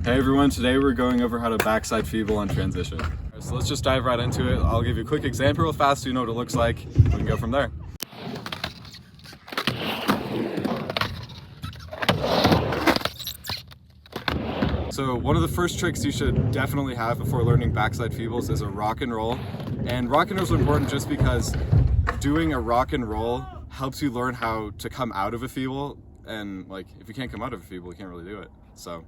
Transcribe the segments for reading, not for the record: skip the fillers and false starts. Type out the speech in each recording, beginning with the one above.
Hey everyone, today we're going over how to backside feeble on transition. So let's just dive right into it. I'll give you a quick example real fast so you know what it looks like. We can go from there. So one of the first tricks you should definitely have before learning backside feebles is a rock and roll. And rock and rolls are important just because doing a rock and roll helps you learn how to come out of a feeble. And like, if you can't come out of a feeble, you can't really do it. So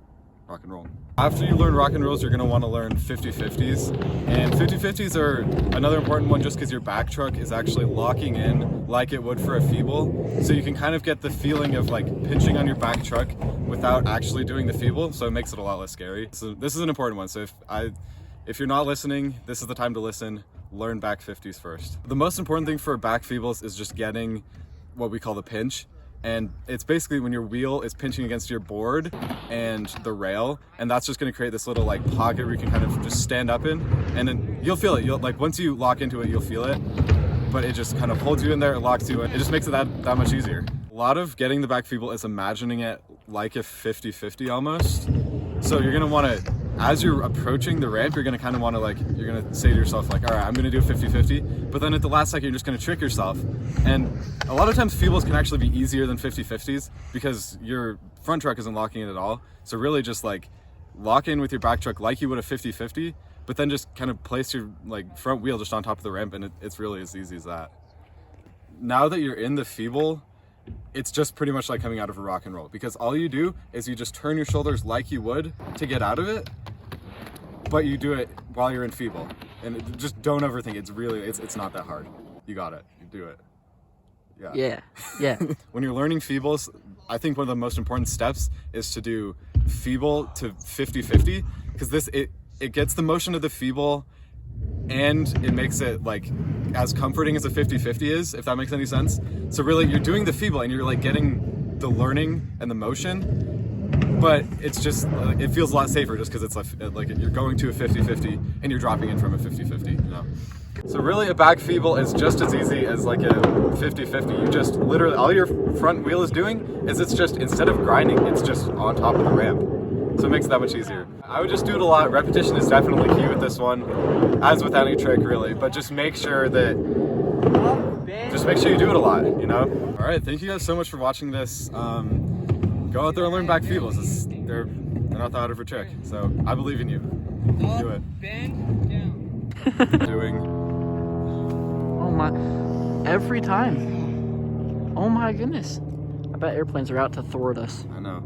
rock and roll. After you learn rock and rolls, you're going to want to learn 50-50s. And 50-50s are another important one just because your back truck is actually locking in like it would for a feeble. So you can kind of get the feeling of like pinching on your back truck without actually doing the feeble. So it makes it a lot less scary. So this is an important one. So if you're not listening, this is the time to listen. Learn back 50s first. The most important thing for back feebles is just getting what we call the pinch. And it's basically when your wheel is pinching against your board and the rail, and that's just going to create this little like pocket where you can kind of just stand up in, and then you'll feel it. You'll like once you lock into it, you'll feel it, but it just kind of holds you in there, it locks you in. It just makes it that much easier. A lot of getting the back feeble is imagining it like a 50-50 almost. So you're going to want to, as you're approaching the ramp, you're going to kind of want to like, you're going to say to yourself like, all right, I'm going to do a 50-50, but then at the last second, you're just going to trick yourself. And a lot of times feebles can actually be easier than 50-50s because your front truck isn't locking in at all. So really just like lock in with your back truck like you would a 50-50, but then just kind of place your like front wheel just on top of the ramp, and it's really as easy as that. Now that you're in the feeble, it's just pretty much like coming out of a rock and roll, because all you do is you just turn your shoulders like you would to get out of it, but you do it while you're in feeble. And just don't overthink it. It's not that hard. You got it. You do it. Yeah. When you're learning feebles, I think one of the most important steps is to do feeble to 50-50, because it gets the motion of the feeble and it makes it like as comforting as a 50-50 is, if that makes any sense. So really you're doing the feeble and you're like getting the learning and the motion, but it's just it feels a lot safer just because it's like you're going to a 50-50 and you're dropping in from a 50-50, you know. So really a back feeble is just as easy as like a 50-50. You just literally, all your front wheel is doing is it's just, instead of grinding, it's just on top of the ramp. So it makes it that much easier. I would just do it a lot. Repetition is definitely key with this one, as with any trick really, but just make sure you do it a lot, you know? All right, thank you guys so much for watching this. Go out there and learn back feebles. They're not that hard of a trick, so I believe in you. Do it. Bend down. Oh my, every time. Oh my goodness. I bet airplanes are out to thwart us. I know.